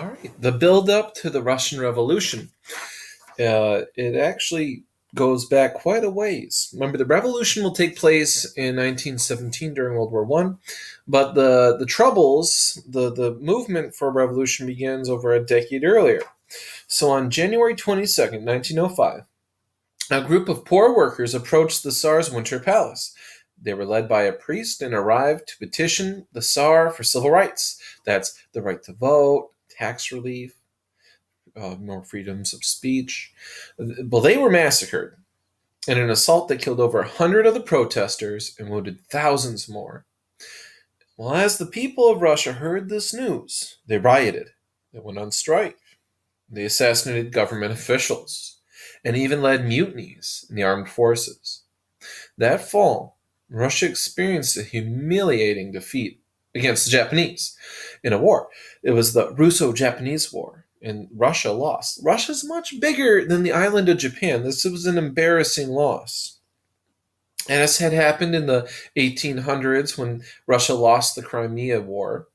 All right. The build-up to the Russian Revolution. It actually goes back quite a ways. Remember, the revolution will take place in 1917 during World War One, but the troubles, the movement for revolution begins over a decade earlier. So on January 22nd, 1905, a group of poor workers approached the Tsar's winter palace. They were led by a priest and arrived to petition the Tsar for civil rights. That's the right to vote, tax relief, more freedoms of speech. Well, they were massacred in an assault that killed over 100 of the protesters and wounded thousands more. Well, as the people of Russia heard this news, they rioted. They went on strike. They assassinated government officials and even led mutinies in the armed forces. That fall, Russia experienced a humiliating defeat against the Japanese in a war. It was the Russo-Japanese War, and Russia lost. Russia's much bigger than the island of Japan. This was an embarrassing loss. As had happened in the 1800s when Russia lost the Crimea War,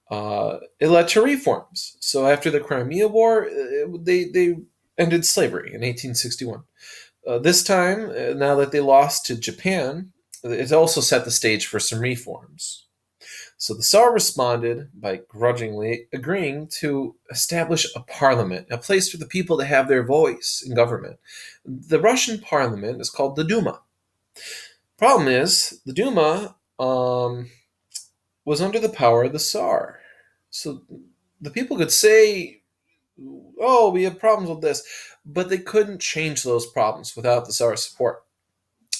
it led to reforms. So after the Crimea War, they ended slavery in 1861. This time, now that they lost to Japan, it also set the stage for some reforms. So the Tsar responded by grudgingly agreeing to establish a parliament, a place for the people to have their voice in government. The Russian parliament is called the Duma. Problem is, the Duma was under the power of the Tsar. So the people could say, oh, we have problems with this, but they couldn't change those problems without the Tsar's support.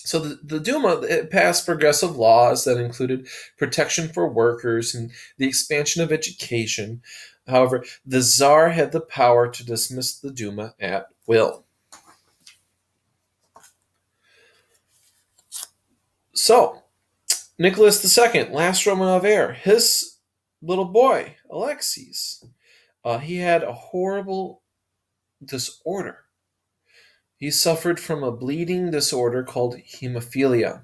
So the Duma passed progressive laws that included protection for workers and the expansion of education. However, the Tsar had the power to dismiss the Duma at will. So, Nicholas II, last Romanov heir, his little boy, Alexis, he had a horrible disorder. He suffered from a bleeding disorder called hemophilia.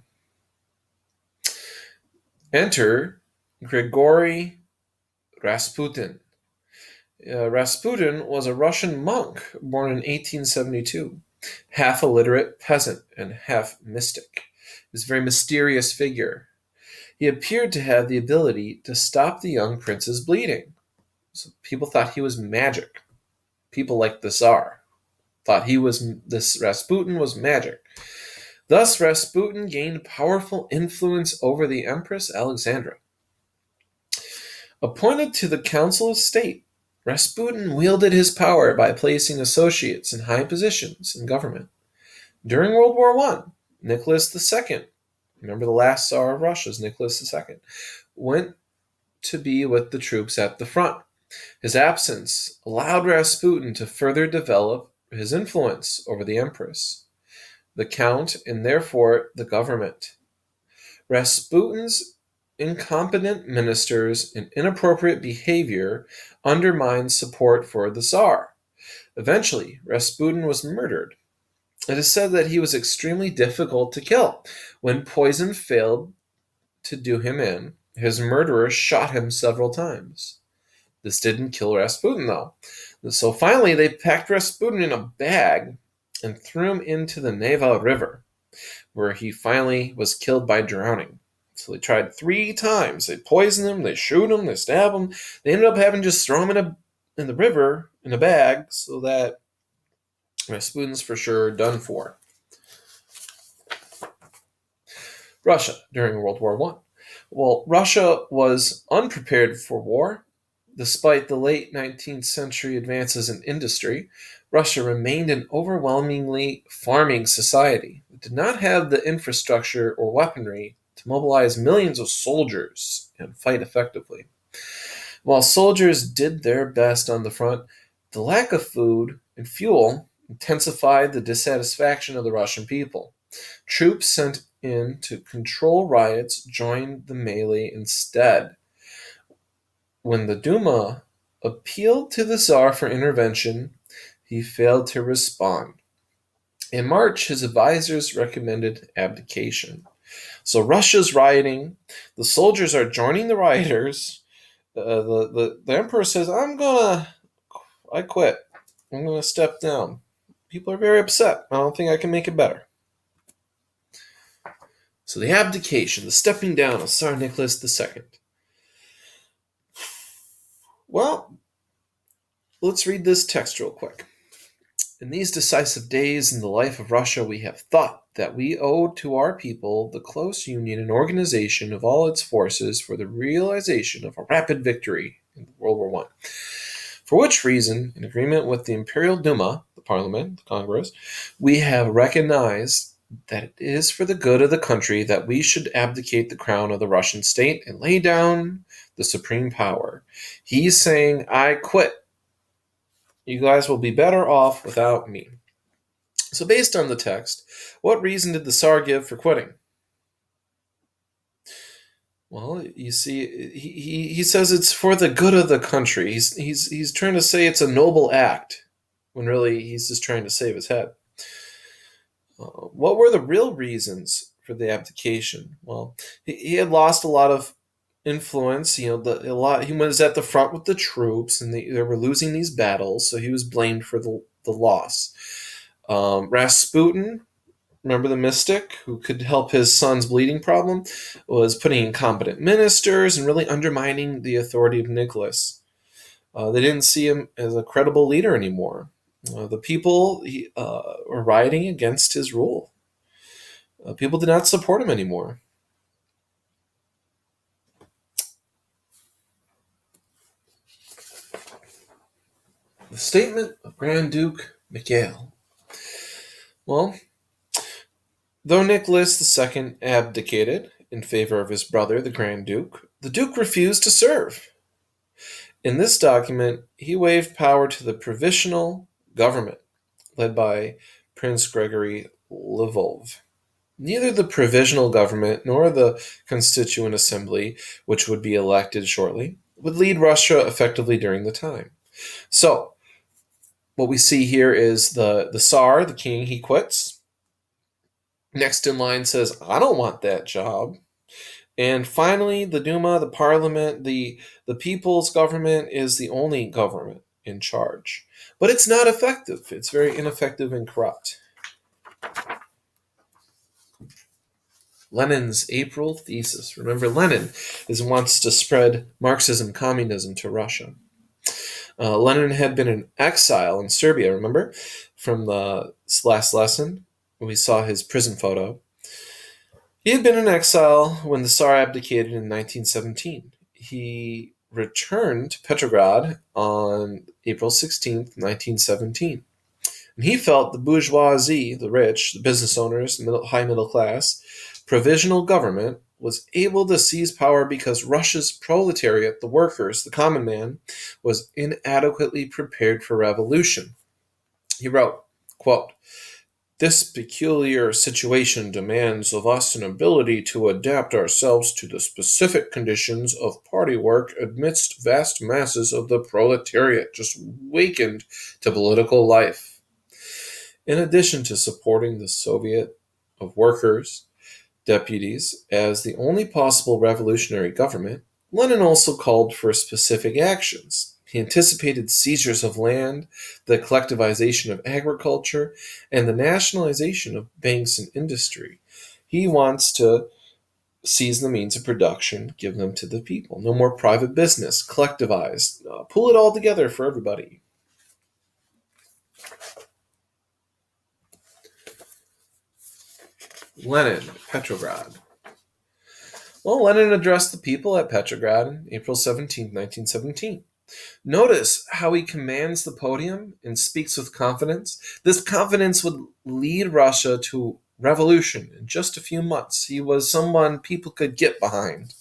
Enter Grigory Rasputin. Rasputin was a Russian monk born in 1872, half illiterate peasant and half mystic. He was a very mysterious figure. He appeared to have the ability to stop the young prince's bleeding. So people thought he was magic. People like the Tsar thought this Rasputin was magic. Thus, Rasputin gained powerful influence over the Empress Alexandra. Appointed to the Council of State, Rasputin wielded his power by placing associates in high positions in government. During World War I, Nicholas II, remember the last Tsar of Russia is Nicholas II, went to be with the troops at the front. His absence allowed Rasputin to further develop his influence over the Empress, the Count, and therefore the government. Rasputin's incompetent ministers and inappropriate behavior undermined support for the Tsar. Eventually, Rasputin was murdered. It is said that he was extremely difficult to kill. When poison failed to do him in, his murderer shot him several times. This didn't kill Rasputin, though. So finally, they packed Rasputin in a bag and threw him into the Neva River, where he finally was killed by drowning. So they tried 3 times. They poisoned him, they shoot him, they stab him. They ended up having to just throw him in the river in a bag so that Rasputin's for sure done for. Russia during World War I. Well, Russia was unprepared for war. Despite the late 19th century advances in industry, Russia remained an overwhelmingly farming society. It did not have the infrastructure or weaponry to mobilize millions of soldiers and fight effectively. While soldiers did their best on the front, the lack of food and fuel intensified the dissatisfaction of the Russian people. Troops sent in to control riots joined the melee instead. When the Duma appealed to the Tsar for intervention, he failed to respond. In March, his advisors recommended abdication. So Russia's rioting, the soldiers are joining the rioters, The emperor says, I quit. I'm gonna step down. People are very upset. I don't think I can make it better. So the abdication, the stepping down of Tsar Nicholas II. Well, let's read this text real quick. In these decisive days in the life of Russia, we have thought that we owe to our people the close union and organization of all its forces for the realization of a rapid victory in World War I. For which reason, in agreement with the Imperial Duma, the Parliament, the Congress, we have recognized that it is for the good of the country that we should abdicate the crown of the Russian state and lay down the supreme power. He's saying, I quit. You guys will be better off without me. So, based on the text, what reason did the Tsar give for quitting? Well, you see, he says it's for the good of the country. He's trying to say it's a noble act, when really he's just trying to save his head. What were the real reasons for the abdication? Well, he had lost a lot of influence. He was at the front with the troops, and they were losing these battles, so he was blamed for the loss. Rasputin, remember the mystic who could help his son's bleeding problem, was putting incompetent ministers and really undermining the authority of Nicholas. They didn't see him as a credible leader anymore. The people were rioting against his rule. People did not support him anymore. The statement of Grand Duke Mikhail. Well, though Nicholas II abdicated in favor of his brother, the Grand Duke, the Duke refused to serve. In this document, he waived power to the provisional government, led by Prince Gregory Lvov. Neither the provisional government nor the Constituent Assembly, which would be elected shortly, would lead Russia effectively during the time. So, what we see here is the Tsar, the king, he quits. Next in line says, I don't want that job. And finally, the Duma, the parliament, the people's government is the only government in charge. But it's not effective. It's very ineffective and corrupt. Lenin's April thesis. Remember, Lenin wants to spread Marxism, communism to Russia. Lenin had been in exile in Serbia, remember? From the last lesson, we saw his prison photo. He had been in exile when the Tsar abdicated in 1917. He returned to Petrograd on April 16th, 1917. And he felt the bourgeoisie, the rich, the business owners, the high middle class, provisional government was able to seize power because Russia's proletariat, the workers, the common man, was inadequately prepared for revolution. He wrote, quote, this peculiar situation demands of us an ability to adapt ourselves to the specific conditions of party work amidst vast masses of the proletariat just wakened to political life. In addition to supporting the Soviet of Workers' Deputies as the only possible revolutionary government, Lenin also called for specific actions. He anticipated seizures of land, the collectivization of agriculture, and the nationalization of banks and industry. He wants to seize the means of production, give them to the people. No more private business, collectivized, pull it all together for everybody. Lenin, Petrograd. Well, Lenin addressed the people at Petrograd on April 17, 1917. Notice how he commands the podium and speaks with confidence. This confidence would lead Russia to revolution in just a few months. He was someone people could get behind.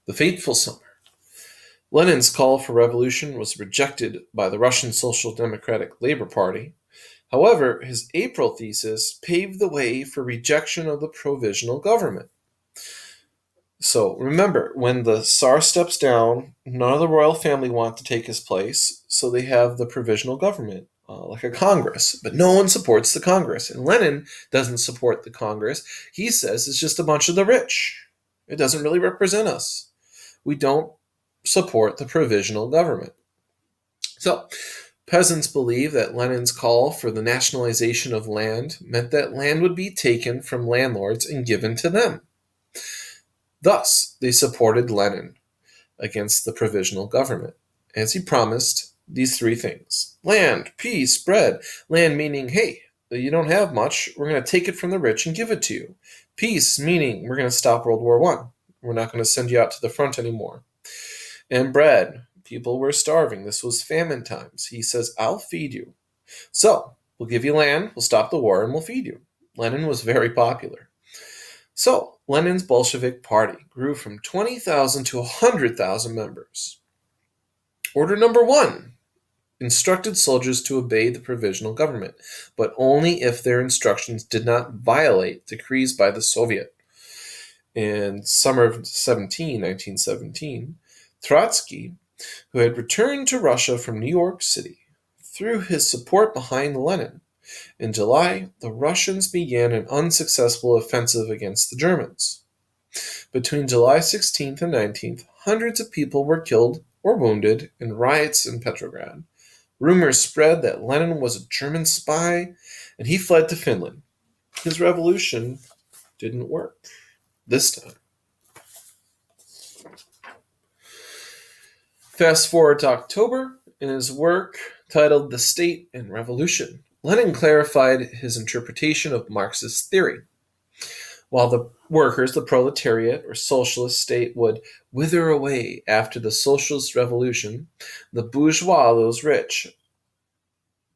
The Fateful Summer. Lenin's call for revolution was rejected by the Russian Social Democratic Labor Party. However, his April thesis paved the way for rejection of the provisional government. So remember, when the Tsar steps down, none of the royal family want to take his place, so they have the provisional government, like a Congress. But no one supports the Congress, and Lenin doesn't support the Congress. He says it's just a bunch of the rich. It doesn't really represent us. We don't support the provisional government. So, peasants believe that Lenin's call for the nationalization of land meant that land would be taken from landlords and given to them. Thus, they supported Lenin against the provisional government, as he promised these three things: land, peace, bread. Land meaning, hey, you don't have much, we're going to take it from the rich and give it to you. Peace meaning, we're going to stop World War I. We're not going to send you out to the front anymore. And bread, people were starving. This was famine times. He says, I'll feed you. So, we'll give you land, we'll stop the war, and we'll feed you. Lenin was very popular. So, Lenin's Bolshevik Party grew from 20,000 to 100,000 members. Order number 1 instructed soldiers to obey the provisional government, but only if their instructions did not violate decrees by the Soviet. In summer of 1917, Trotsky, who had returned to Russia from New York City, threw his support behind Lenin. In July, the Russians began an unsuccessful offensive against the Germans. Between July 16th and 19th, hundreds of people were killed or wounded in riots in Petrograd. Rumors spread that Lenin was a German spy, and he fled to Finland. His revolution didn't work this time. Fast forward to October, in his work titled The State and Revolution, Lenin clarified his interpretation of Marxist theory. While the workers, the proletariat or socialist state, would wither away after the socialist revolution, the bourgeois, those rich,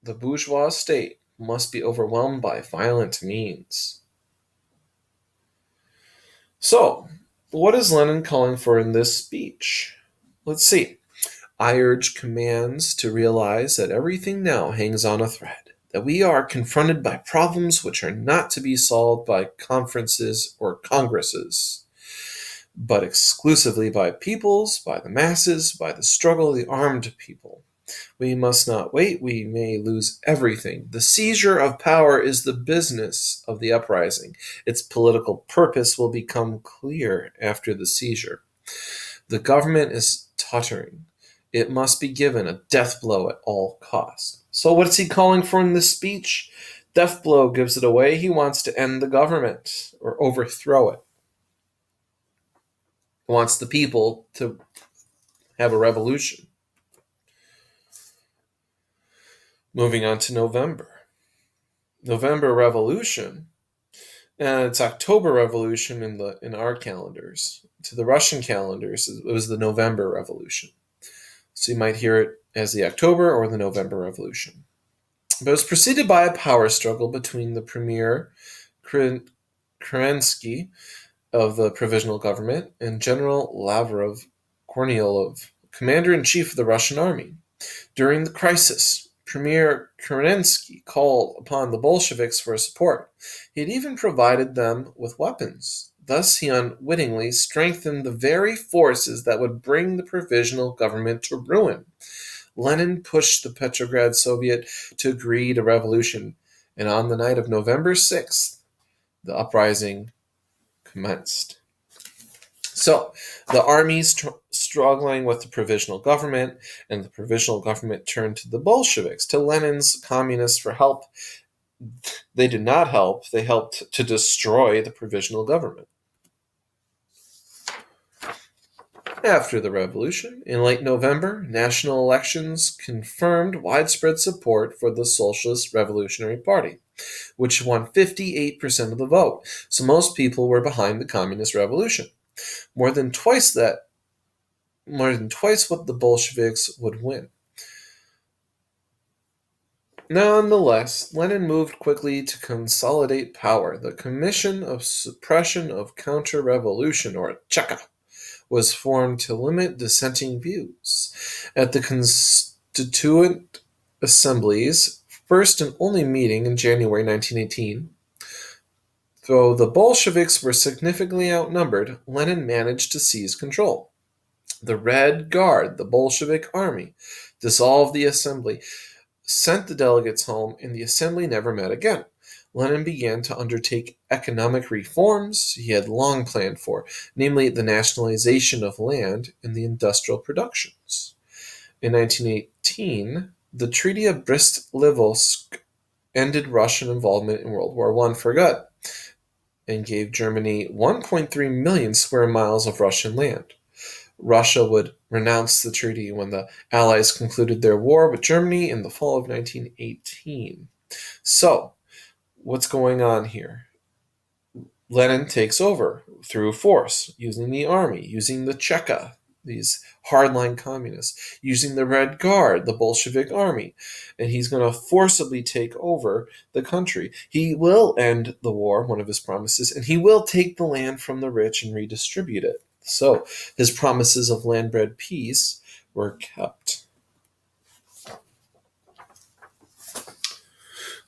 the bourgeois state must be overwhelmed by violent means. So, what is Lenin calling for in this speech? Let's see. I urge commands to realize that everything now hangs on a thread, that we are confronted by problems which are not to be solved by conferences or congresses, but exclusively by peoples, by the masses, by the struggle of the armed people. We must not wait, we may lose everything. The seizure of power is the business of the uprising. Its political purpose will become clear after the seizure. The government is tottering. It must be given a death blow at all costs. So what is he calling for in this speech? Death blow gives it away. He wants to end the government or overthrow it. He wants the people to have a revolution. Moving on to November. November Revolution. It's October Revolution in our calendars. To the Russian calendars, it was the November Revolution. So you might hear it as the October or the November Revolution. But it was preceded by a power struggle between the Premier Kerensky of the Provisional Government and General Lavrov Kornilov, Commander-in-Chief of the Russian Army. During the crisis, Premier Kerensky called upon the Bolsheviks for support. He had even provided them with weapons. Thus, he unwittingly strengthened the very forces that would bring the provisional government to ruin. Lenin pushed the Petrograd Soviet to agree to revolution, and on the night of November 6th, the uprising commenced. So, the armies struggling with the provisional government, and the provisional government turned to the Bolsheviks, to Lenin's communists for help. They did not help, they helped to destroy the provisional government. After the revolution, in late November, national elections confirmed widespread support for the Socialist Revolutionary Party, which won 58% of the vote. So most people were behind the Communist Revolution. More than twice what the Bolsheviks would win. Nonetheless, Lenin moved quickly to consolidate power. The Commission of Suppression of Counter-Revolution, or Cheka, was formed to limit dissenting views. At the Constituent Assembly's first and only meeting in January 1918, though the Bolsheviks were significantly outnumbered, Lenin managed to seize control. The Red Guard, the Bolshevik army, dissolved the assembly, sent the delegates home, and the assembly never met again. Lenin began to undertake economic reforms he had long planned for, namely the nationalization of land and the industrial productions. In 1918, the Treaty of Brest-Litovsk ended Russian involvement in World War I for good and gave Germany 1.3 million square miles of Russian land. Russia would renounce the treaty when the Allies concluded their war with Germany in the fall of 1918. So, what's going on here? Lenin takes over through force, using the army, using the Cheka, these hardline communists, using the Red Guard, the Bolshevik army, and he's going to forcibly take over the country. He will end the war, one of his promises, and he will take the land from the rich and redistribute it. So his promises of land-bred peace were kept.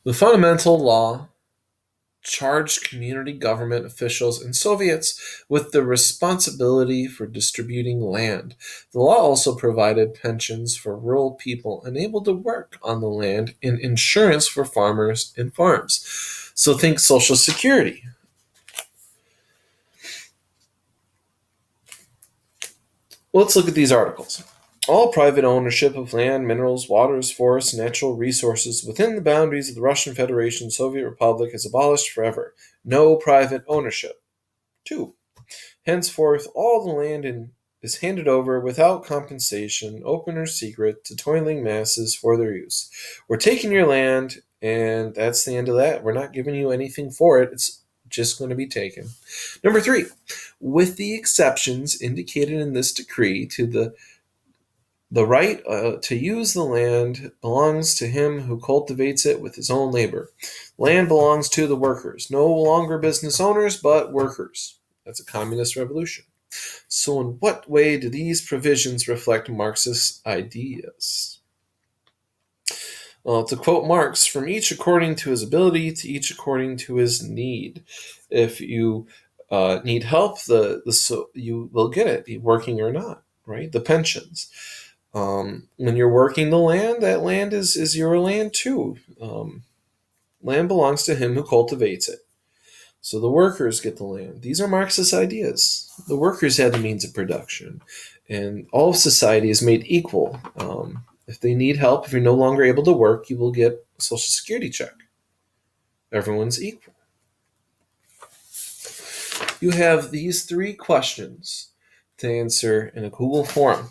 The fundamental law charged community government officials and Soviets with the responsibility for distributing land. The law also provided pensions for rural people unable to work on the land and insurance for farmers and farms. So think Social Security. Let's look at these articles. All private ownership of land, minerals, waters, forests, natural resources within the boundaries of the Russian Federation Soviet Republic is abolished forever. No private ownership. 2. Henceforth, all the land is handed over without compensation, open or secret, to toiling masses for their use. We're taking your land, and that's the end of that. We're not giving you anything for it. It's just going to be taken. Number 3, with the exceptions indicated in this decree, the right to use the land belongs to him who cultivates it with his own labor. Land belongs to the workers, no longer business owners, but workers. That's a communist revolution. So in what way do these provisions reflect Marxist ideas? Well, to quote Marx, from each according to his ability, to each according to his need. If you need help, you will get it, working or not, right? The pensions. When you're working the land, that land is your land too. Land belongs to him who cultivates it. So the workers get the land. These are Marxist ideas. The workers have the means of production, and all of society is made equal. If they need help, if you're no longer able to work, you will get a Social Security check. Everyone's equal. You have these 3 questions to answer in a Google form.